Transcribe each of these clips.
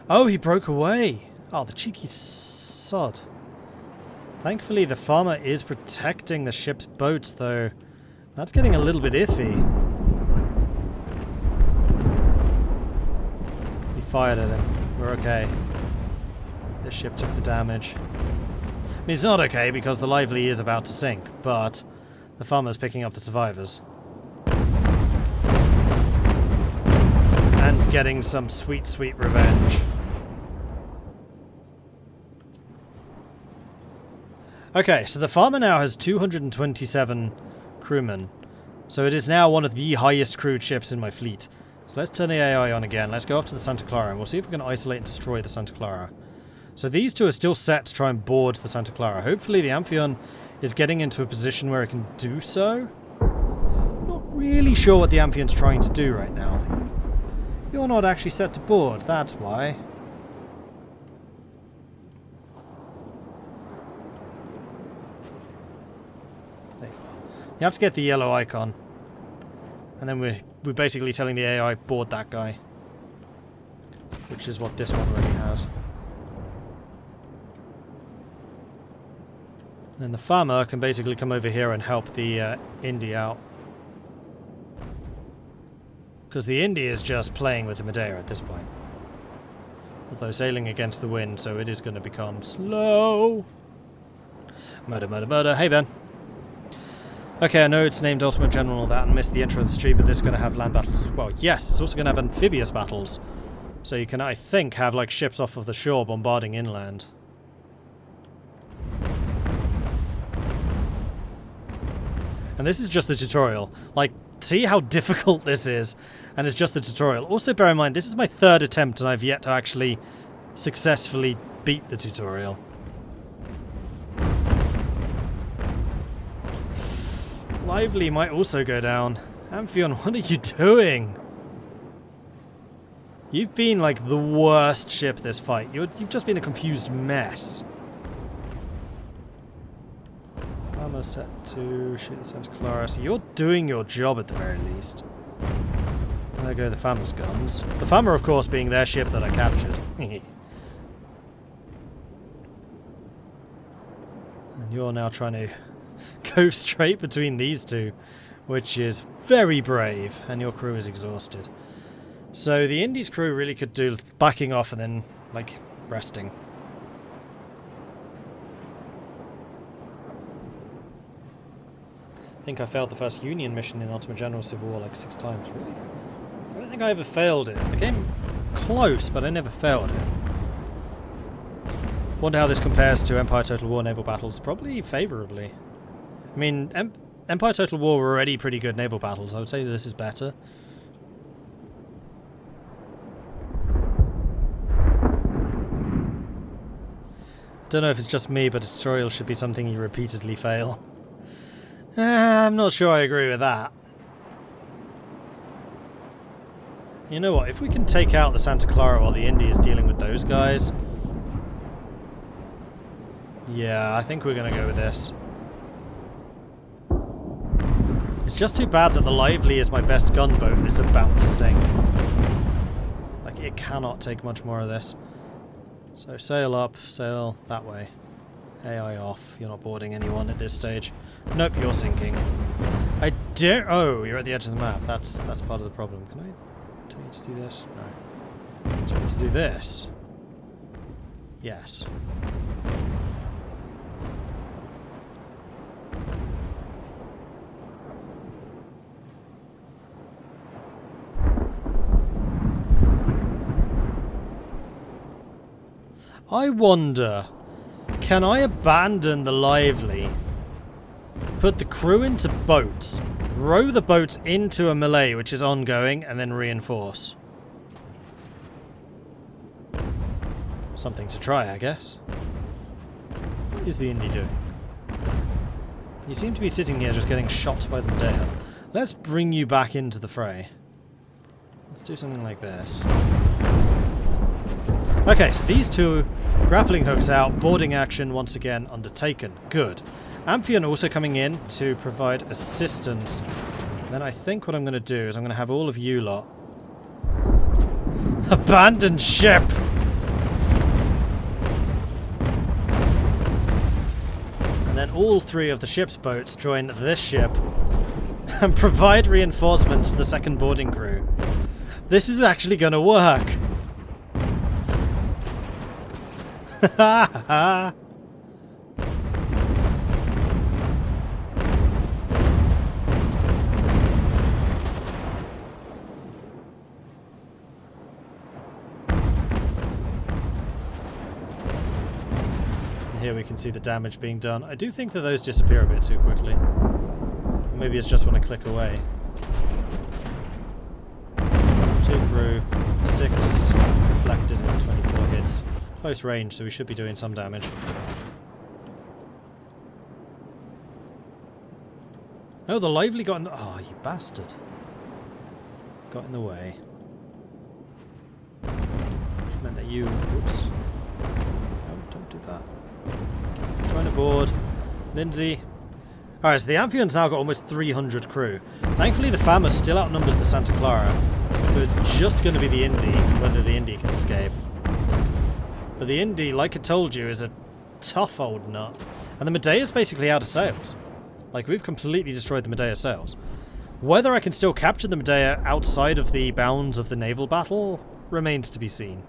Oh, he broke away. Oh, the cheeky sod. Thankfully, the farmer is protecting the ship's boats, though. That's getting a little bit iffy. He fired at him. We're okay. This ship took the damage. I mean, it's not okay because the Lively is about to sink, but the farmer's picking up the survivors. And getting some sweet, sweet revenge. Okay, so the farmer now has 227 crewmen. So it is now one of the highest crewed ships in my fleet. So let's turn the AI on again. Let's go up to the Santa Clara and we'll see if we can isolate and destroy the Santa Clara. So these two are still set to try and board the Santa Clara. Hopefully the Amphion is getting into a position where it can do so. Not really sure what the Amphion's trying to do right now. You're not actually set to board, that's why. There you are. You have to get the yellow icon. And then we're basically telling the AI, board that guy. Which is what this one already has. Then the farmer can basically come over here and help the Indy out. Because the Indy is just playing with the Madeira at this point. Although sailing against the wind, so it is going to become slow. Murder, murder, murder. Hey, Ben. Okay, I know it's named Ultimate General and all that and missed the intro of the stream, but this is going to have land battles. Well, yes, it's also going to have amphibious battles. So you can, I think, have like ships off of the shore bombarding inland. And this is just the tutorial. Like, see how difficult this is? And it's just the tutorial. Also, bear in mind, this is my third attempt and I've yet to actually successfully beat the tutorial. Lively might also go down. Amphion, what are you doing? You've been, like, the worst ship this fight. You've just been a confused mess. Farmer set to shoot the Santa Clara. So you're doing your job at the very least. And there go the farmer's guns. The farmer, of course, being their ship that I captured. And you're now trying to go straight between these two, which is very brave, and your crew is exhausted. So the Indy's crew really could do backing off and then, like, resting. I think I failed the first Union mission in Ultimate General Civil War like 6 times. Really? I don't think I ever failed it. I came close, but I never failed it. Wonder how this compares to Empire Total War naval battles. Probably favourably. I mean, Empire Total War were already pretty good naval battles. I would say this is better. Don't know if it's just me, but a tutorial should be something you repeatedly fail. I'm not sure I agree with that. You know what, if we can take out the Santa Clara while the Indy is dealing with those guys... Yeah, I think we're going to go with this. It's just too bad that the Lively is my best gunboat and is about to sink. Like, it cannot take much more of this. So sail up, sail that way. AI off. You're not boarding anyone at this stage. Nope, you're sinking. I dare. Oh, you're at the edge of the map. That's part of the problem. Can I tell you to do this? No. Can I tell you to do this? Yes. I wonder, can I abandon the Lively, put the crew into boats, row the boats into a melee which is ongoing, and then reinforce? Something to try, I guess. What is the Indy doing? You seem to be sitting here just getting shot by the Madeira. Let's bring you back into the fray. Let's do something like this. Okay, so these two grappling hooks out, boarding action once again undertaken. Good. Amphion also coming in to provide assistance. Then I think what I'm going to do is I'm going to have all of you lot abandon ship. And then all 3 of the ship's boats join this ship and provide reinforcements for the second boarding crew. This is actually going to work. Ha ha. Here we can see the damage being done. I do think that those disappear a bit too quickly. Maybe it's just when I click away. 2 crew, 6 reflected and 24 hits. Close range, so we should be doing some damage. Oh, the lively got in the... Oh, you bastard. Got in the way. Which meant that you... Oops. No, don't do that. Keep trying to board. Lindsay. Alright, so the Amphion's now got almost 300 crew. Thankfully the Fama still outnumbers the Santa Clara. So it's just going to be the Indy, whether the Indy can escape. But the Indy, like I told you, is a tough old nut. And the Medea's basically out of sails. Like, we've completely destroyed the Medea sails. Whether I can still capture the Medea outside of the bounds of the naval battle remains to be seen.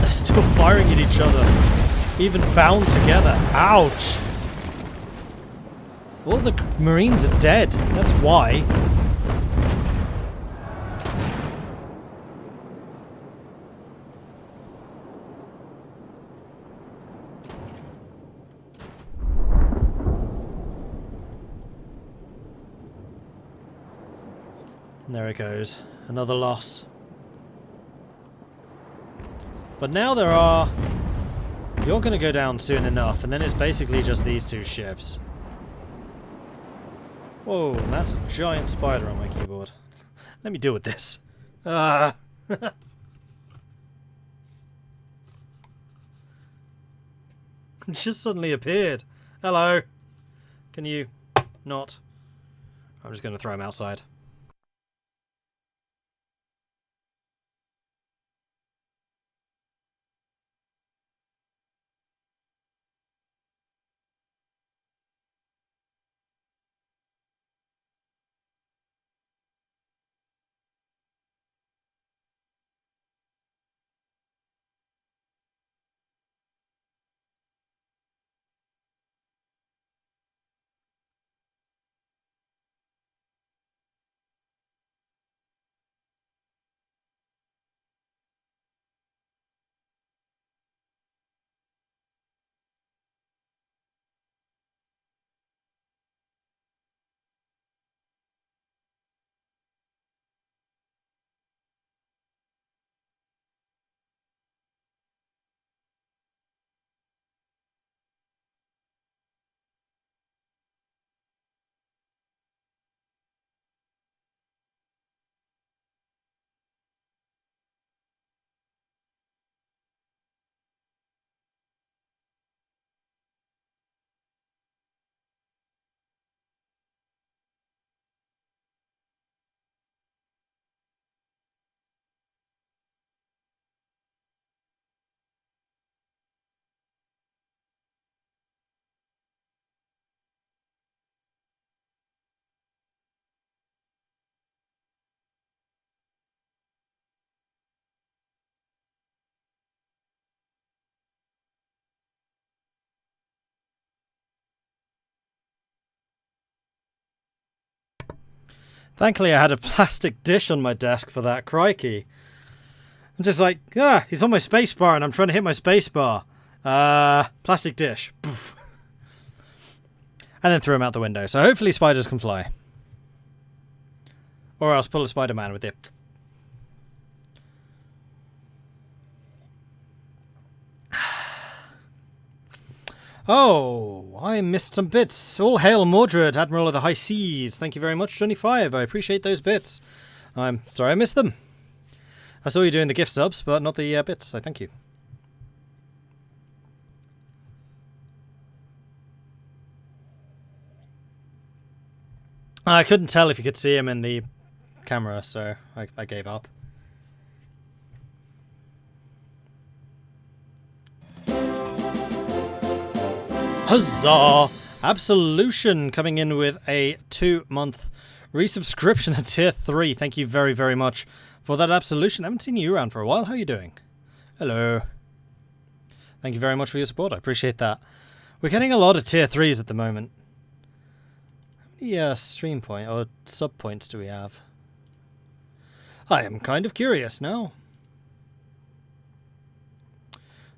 They're still firing at each other, even bound together. Ouch! All the Marines are dead, that's why. And there it goes. Another loss. But now there are... You're going to go down soon enough, and then it's basically just these 2 ships. Whoa, that's a giant spider on my keyboard. Let me deal with this. It just suddenly appeared. Hello. Can you not? I'm just going to throw him outside. Thankfully I had a plastic dish on my desk for that, crikey. I'm just like, he's on my spacebar and I'm trying to hit my spacebar. Plastic dish. Poof. And then threw him out the window. So hopefully spiders can fly. Or else pull a Spider-Man with it. Oh, I missed some bits. All hail Mordred, Admiral of the High Seas. Thank you very much, 25. I appreciate those bits. I'm sorry I missed them. I saw you doing the gift subs, but not the bits, so thank you. I couldn't tell if you could see him in the camera, so I gave up. Huzzah! Absolution coming in with a 2-month resubscription at tier 3. Thank you very, very much for that Absolution. I haven't seen you around for a while. How are you doing? Hello. Thank you very much for your support. I appreciate that. We're getting a lot of tier 3s at the moment. How many stream point or sub points do we have? I am kind of curious now.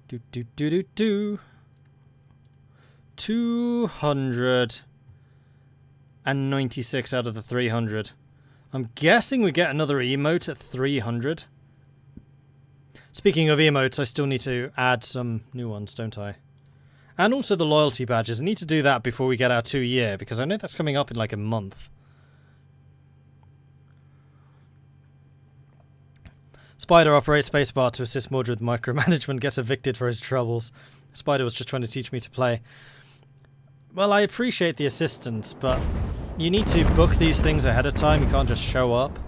296 out of the 300. I'm guessing we get another emote at 300. Speaking of emotes, I still need to add some new ones, don't I? And also the loyalty badges. I need to do that before we get our 2-year, because I know that's coming up in like a month. Spider operates spacebar to assist Mordred with micromanagement, gets evicted for his troubles. Spider was just trying to teach me to play. Well, I appreciate the assistance, but you need to book these things ahead of time. You can't just show up.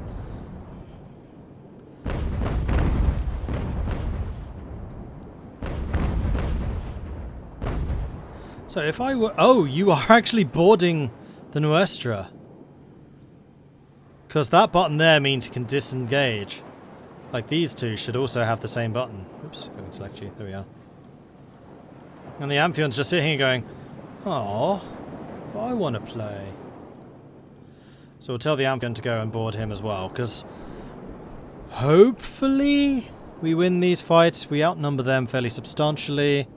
So if I were... Oh, you are actually boarding the Nuestra. Because that button there means you can disengage. Like these two should also have the same button. Oops, I can select you. There we are. And the Amphion's just sitting here going, "Oh, but I want to play." So we'll tell the Amphion to go and board him as well, because hopefully we win these fights. We outnumber them fairly substantially.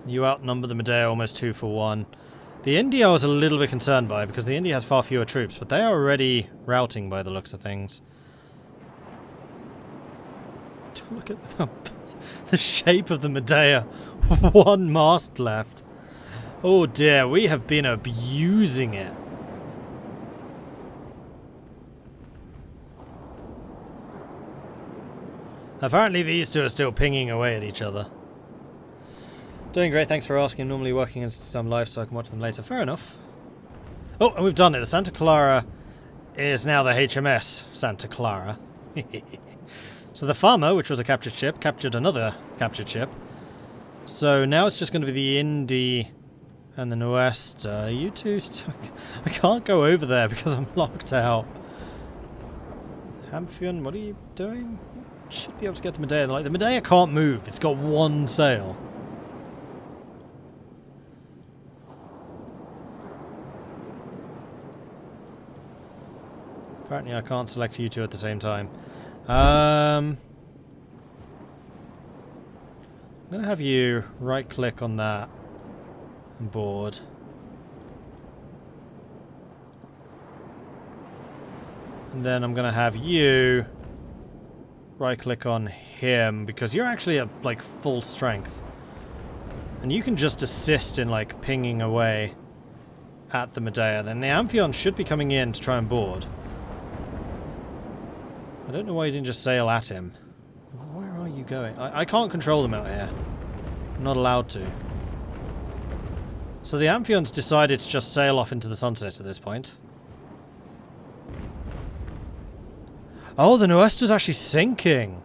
You outnumber the Medea almost 2 for 1. The India I was a little bit concerned by, because the India has far fewer troops, but they are already routing by the looks of things. Look at the shape of the Medea. 1 mast left. Oh dear, we have been abusing it. Apparently these two are still pinging away at each other. Doing great, thanks for asking. Normally working in some live so I can watch them later. Fair enough. Oh, and we've done it. The Santa Clara is now the HMS Santa Clara. So the Farmer, which was a captured ship, captured another captured ship. So now it's just going to be the Indy and the Nuestra. You two... I can't go over there because I'm locked out. Amphion, what are you doing? You should be able to get the Medea. Like, the Medea can't move. It's got 1 sail. Apparently I can't select you two at the same time. I'm going to have you right-click on that and board. And then I'm going to have you right-click on him, because you're actually at, like, full strength. And you can just assist in, like, pinging away at the Medea. Then the Amphion should be coming in to try and board. I don't know why you didn't just sail at him. Where are you going? I can't control them out here. I'm not allowed to. So the Amphion's decided to just sail off into the sunset at this point. Oh, the Nuestra's actually sinking.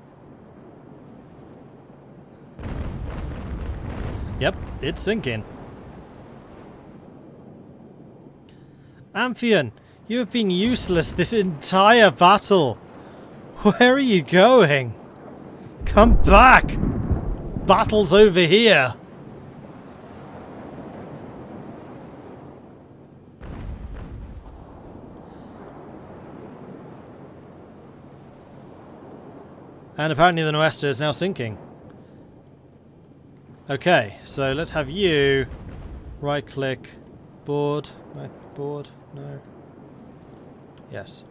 Yep, it's sinking. Amphion, you have been useless this entire battle. Where are you going? Come back! Battle's over here! And apparently the Nuestra is now sinking. Okay, so let's have you right-click, board, right, board, no. Yes.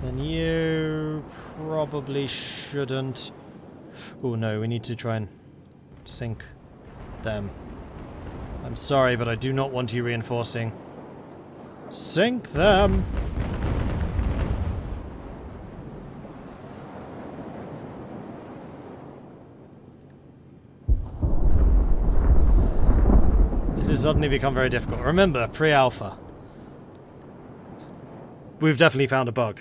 Then you probably shouldn't. Oh no, we need to try and sink them. I'm sorry, but I do not want you reinforcing. Sink them! has suddenly become very difficult. Remember, pre-alpha. We've definitely found a bug.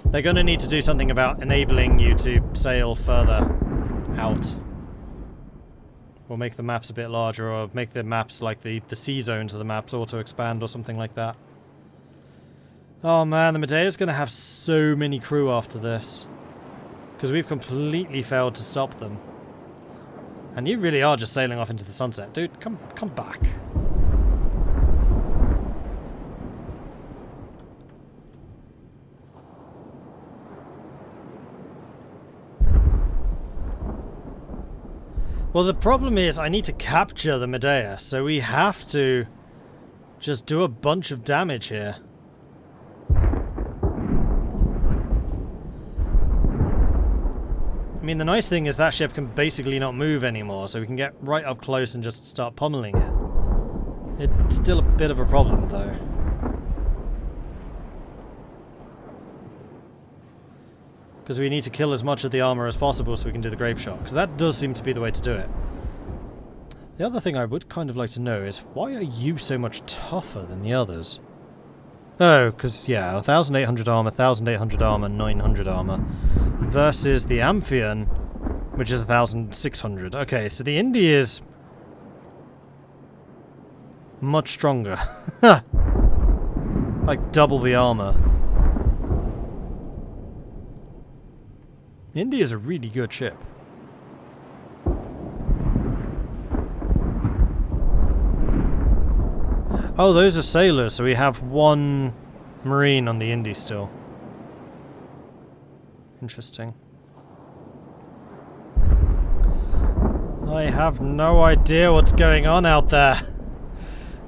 They're going to need to do something about enabling you to sail further out. Or make the maps a bit larger, or make the maps like the sea zones of the maps auto-expand or something like that. Oh man, the Medea's going to have so many crew after this. Because we've completely failed to stop them. And you really are just sailing off into the sunset. Dude, come back. Well, the problem is I need to capture the Medea, so we have to just do a bunch of damage here. I mean, the nice thing is that ship can basically not move anymore, so we can get right up close and just start pummeling it. It's still a bit of a problem, though. Because we need to kill as much of the armor as possible so we can do the grape shot, because that does seem to be the way to do it. The other thing I would kind of like to know is, why are you so much tougher than the others? Oh, because, yeah, 1,800 armor, 1,800 armor, 900 armor. Versus the Amphion, which is 1,600. Okay, so the Indy is much stronger. Like double the armor. The Indy is a really good ship. Oh, those are sailors, so we have one Marine on the Indy still. Interesting. I have no idea what's going on out there.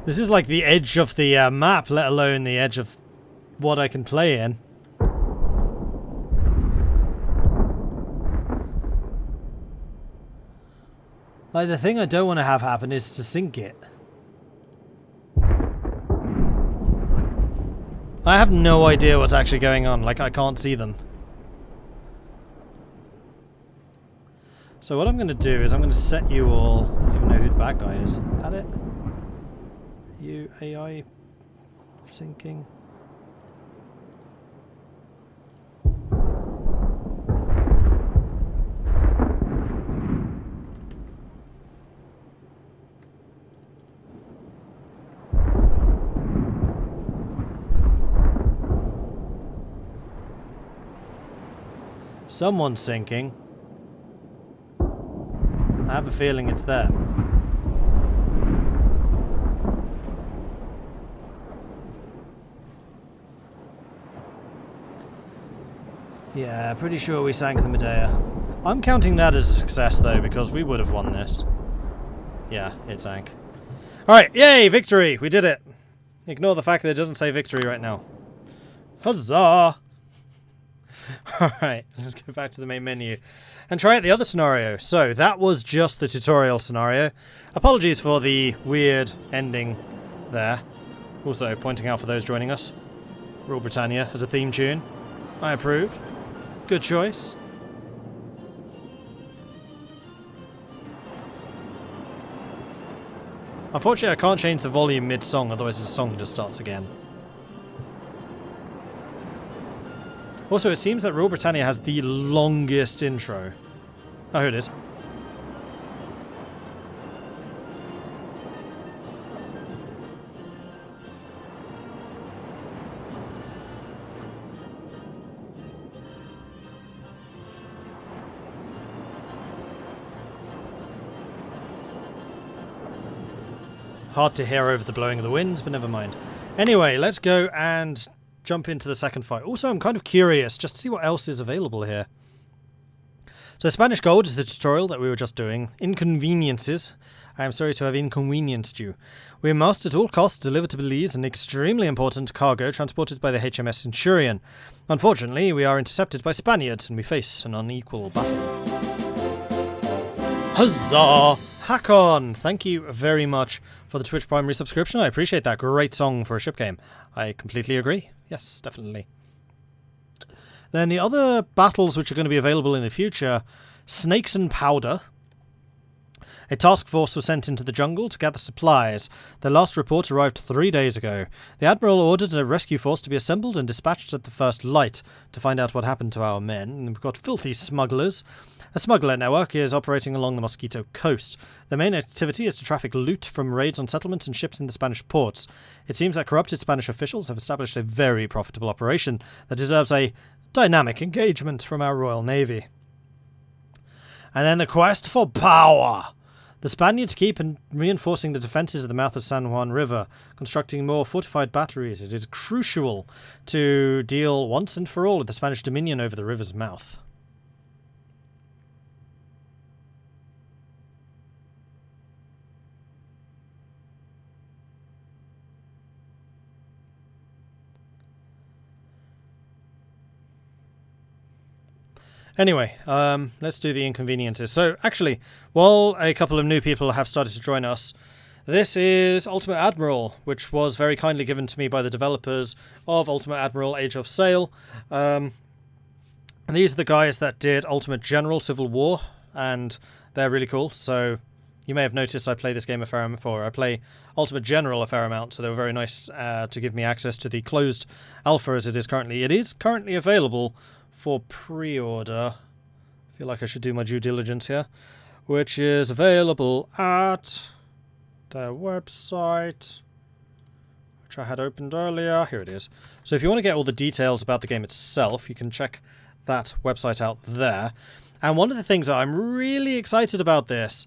This is like the edge of the map, let alone the edge of what I can play in. Like, the thing I don't want to have happen is to sink it. I have no idea what's actually going on, like I can't see them. So what I'm going to do is I'm going to set you all... I don't even know who the bad guy is. Is that it? You AI sinking? Someone's sinking. I have a feeling it's them. Yeah, pretty sure we sank the Medea. I'm counting that as a success though, because we would have won this. Yeah, it sank. Alright, yay, victory! We did it! Ignore the fact that it doesn't say victory right now. Huzzah! Alright, let's go back to the main menu and try out the other scenario. So, that was just the tutorial scenario. Apologies for the weird ending there. Also, pointing out for those joining us, Rule Britannia as a theme tune. I approve. Good choice. Unfortunately, I can't change the volume mid-song, otherwise the song just starts again. Also, it seems that Rule Britannia has the longest intro. Oh, here it is. Hard to hear over the blowing of the winds, but never mind. Anyway, let's go and jump into the second fight. Also, I'm kind of curious just to see what else is available here. So Spanish Gold is the tutorial that we were just doing. Inconveniences. I am sorry to have inconvenienced you. We must at all costs deliver to Belize an extremely important cargo transported by the HMS Centurion. Unfortunately, we are intercepted by Spaniards and we face an unequal battle. Huzzah! Hakon! Thank you very much for the Twitch Prime resubscription. I appreciate that. Great song for a ship game. I completely agree. Yes, definitely. Then the other battles which are going to be available in the future, Snakes and Powder. A task force was sent into the jungle to gather supplies. Their last report arrived 3 days ago. The Admiral ordered a rescue force to be assembled and dispatched at the first light to find out what happened to our men. And we've got filthy smugglers. A smuggler network is operating along the Mosquito Coast. Their main activity is to traffic loot from raids on settlements and ships in the Spanish ports. It seems that corrupted Spanish officials have established a very profitable operation that deserves a dynamic engagement from our Royal Navy. And then the quest for power. The Spaniards keep reinforcing the defences of the mouth of San Juan River, constructing more fortified batteries. It is crucial to deal once and for all with the Spanish dominion over the river's mouth. Anyway, let's do the inconveniences. So, actually, while a couple of new people have started to join us, this is Ultimate Admiral, which was very kindly given to me by the developers of Ultimate Admiral Age of Sail. And these are the guys that did Ultimate General Civil War, and they're really cool. So, you may have noticed I play this game a fair amount, or I play Ultimate General a fair amount, so they were very nice to give me access to the closed alpha as it is currently. It is currently available for pre-order. I feel like I should do my due diligence here, which is available at their website, which I had opened earlier. Here it is. So if you want to get all the details about the game itself, you can check that website out there. And one of the things that I'm really excited about this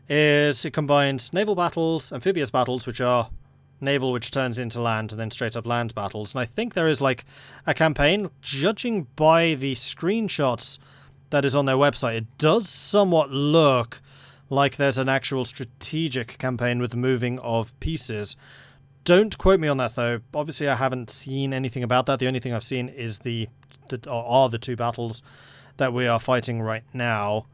is it combines naval battles, amphibious battles, which are naval, which turns into land, and then straight up land battles. And I think there is like a campaign, judging by the screenshots that is on their website, it does somewhat look like there's an actual strategic campaign with the moving of pieces. Don't quote me on that though. Obviously I haven't seen anything about that. The only thing I've seen is the two battles that we are fighting right now.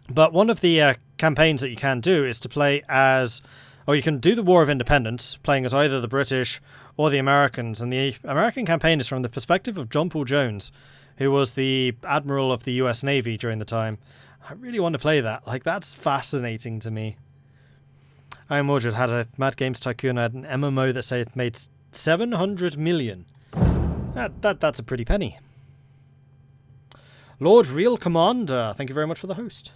But one of the campaigns that you can do is to play as, or you can do the War of Independence, playing as either the British or the Americans. And the American campaign is from the perspective of John Paul Jones, who was the Admiral of the US Navy during the time. I really want to play that. Like, that's fascinating to me. I Mordred had a Mad Games Tycoon, had an MMO that said it made 700 million. That's a pretty penny. Lord Real Commander, thank you very much for the host.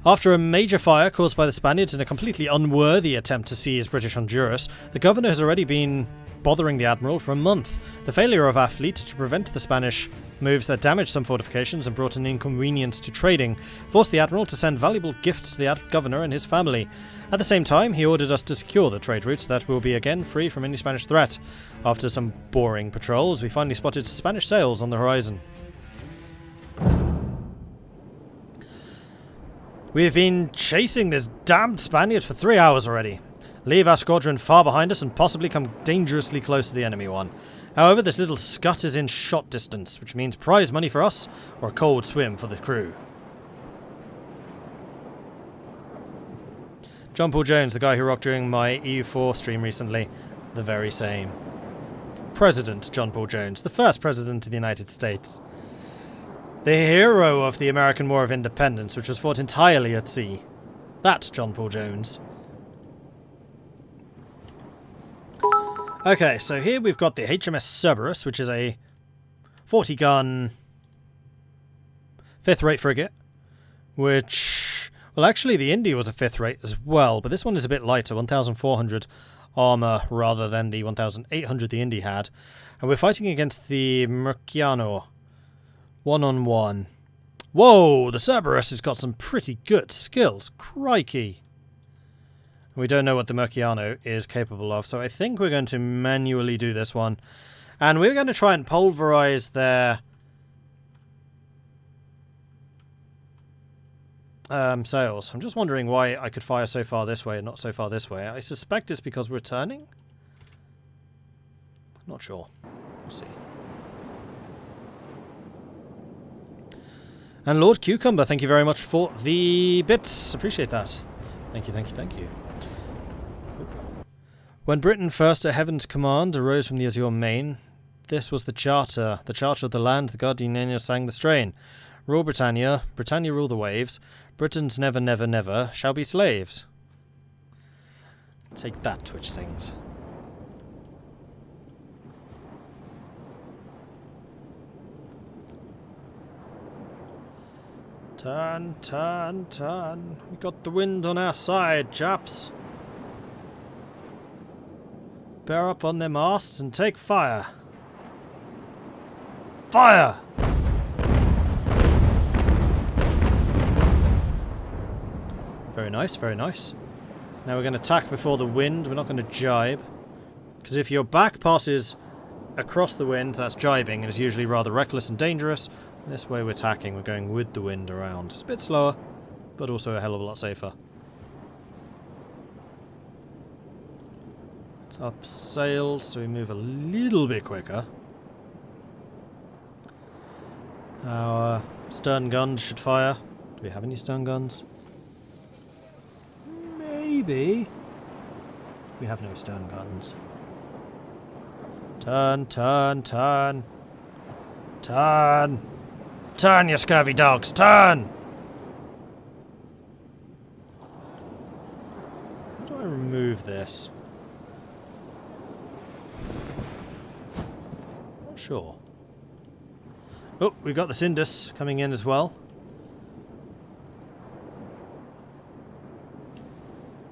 After a major fire caused by the Spaniards in a completely unworthy attempt to seize British Honduras, the governor has already been bothering the Admiral for a month. The failure of our fleet to prevent the Spanish moves that damaged some fortifications and brought an inconvenience to trading forced the Admiral to send valuable gifts to the governor and his family. At the same time, he ordered us to secure the trade routes that will be again free from any Spanish threat. After some boring patrols, we finally spotted Spanish sails on the horizon. We have been chasing this damned Spaniard for 3 hours already. Leave our squadron far behind us and possibly come dangerously close to the enemy one. However, this little scut is in shot distance, which means prize money for us or a cold swim for the crew. John Paul Jones, the guy who rocked during my EU4 stream recently, the very same. President John Paul Jones, the first president of the United States. The hero of the American War of Independence, which was fought entirely at sea. That's John Paul Jones. Okay, so here we've got the HMS Cerberus, which is a 40-gun 5th-rate frigate, which, well, actually the Indy was a 5th-rate as well, but this one is a bit lighter, 1,400 armor rather than the 1,800 the Indy had. And we're fighting against the Murciano. One-on-one. Whoa, the Cerberus has got some pretty good skills. Crikey. We don't know what the Murciano is capable of, so I think we're going to manually do this one. And we're going to try and pulverize their sails. I'm just wondering why I could fire so far this way and not so far this way. I suspect it's because we're turning? Not sure. We'll see. And Lord Cucumber, thank you very much for the bits. Appreciate that. Thank you, thank you, thank you. When Britain first at Heaven's command arose from the Azure Main, This was the charter of the land. The Guardian sang the strain. Rule Britannia, Britannia rule the waves. Britons never, never, never shall be slaves. Take that, Twitch sings. Turn, turn, turn. We got the wind on our side, chaps. Bear up on their masts and take fire. Fire! Very nice, very nice. Now we're going to attack before the wind. We're not going to jibe. Because if your back passes across the wind, that's jibing, and it's usually rather reckless and dangerous. This way we're attacking, we're going with the wind around. It's a bit slower, but also a hell of a lot safer. It's up sails, so we move a little bit quicker. Our stern guns should fire. Do we have any stern guns? Maybe. We have no stern guns. Turn, turn, turn. Turn. Turn, you scurvy dogs, turn! How do I remove this? Not sure. Oh, we've got the Cindus coming in as well.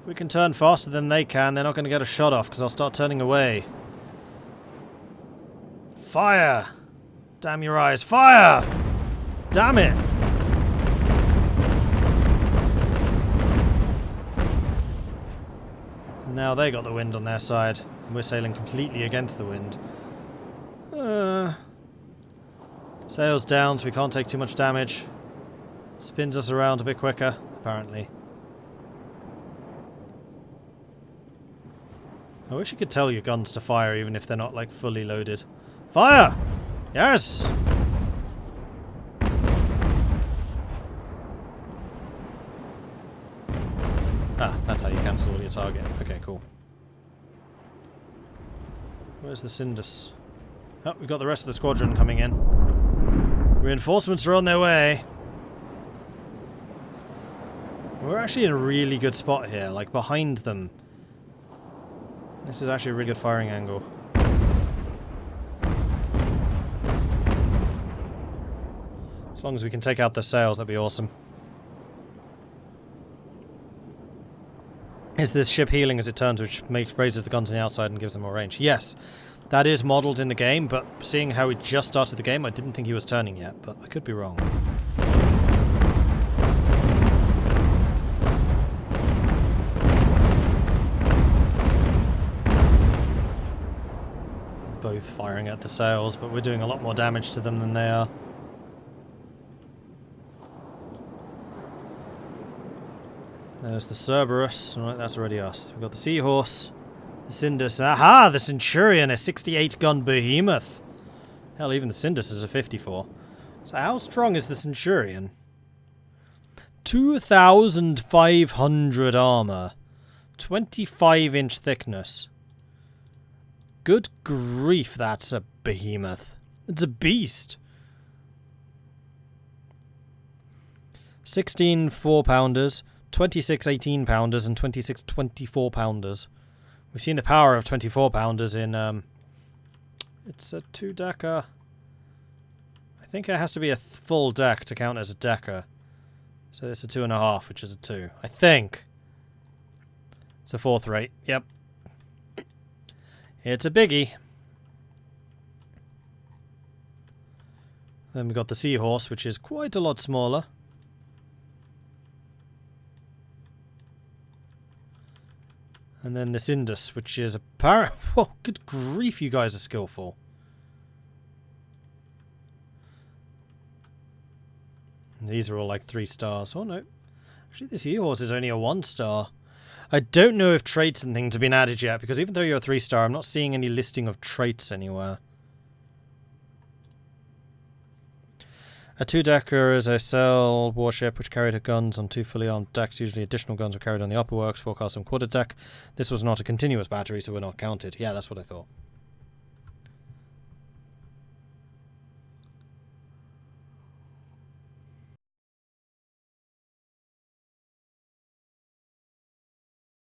If we can turn faster than they can, they're not going to get a shot off because I'll start turning away. Fire! Damn your eyes, fire! Damn it! Now they got the wind on their side, and we're sailing completely against the wind. Sails down so we can't take too much damage. Spins us around a bit quicker, apparently. I wish you could tell your guns to fire even if they're not, like, fully loaded. Fire! Yes! Ah, that's how you cancel your target. Okay, cool. Where's the Cindus? Oh, we've got the rest of the squadron coming in. Reinforcements are on their way. We're actually in a really good spot here, like behind them. This is actually a really good firing angle. As long as we can take out the sails, that'd be awesome. Is this ship healing as it turns, which raises the guns on the outside and gives them more range? Yes, that is modelled in the game, but seeing how we just started the game, I didn't think he was turning yet, but I could be wrong. Both firing at the sails, but we're doing a lot more damage to them than they are. There's the Cerberus. Alright, that's already us. We've got the Seahorse, the Cindus. Aha! The Centurion, a 68-gun behemoth. Hell, even the Cindus is a 54. So how strong is the Centurion? 2,500 armor. 25-inch thickness. Good grief, that's a behemoth. It's a beast. 16 4-pounders. 26 18-pounders and 26 24-pounders. We've seen the power of 24-pounders in, it's a 2-decker. I think it has to be a full deck to count as a decker. So it's a 2.5, which is a 2. I think. It's a 4th rate. Yep. It's a biggie. Then we've got the Seahorse, which is quite a lot smaller. And then this Indus, which is a oh, good grief, you guys are skillful. And these are all like 3 stars. Oh no. Actually, this Seahorse is only a 1-star. I don't know if traits and things have been added yet, because even though you're a 3-star, I'm not seeing any listing of traits anywhere. A 2-decker is a sail warship which carried her guns on 2 fully armed decks. Usually additional guns were carried on the upper works, forecast, and quarter deck. This was not a continuous battery, so we're not counted. Yeah, that's what I thought.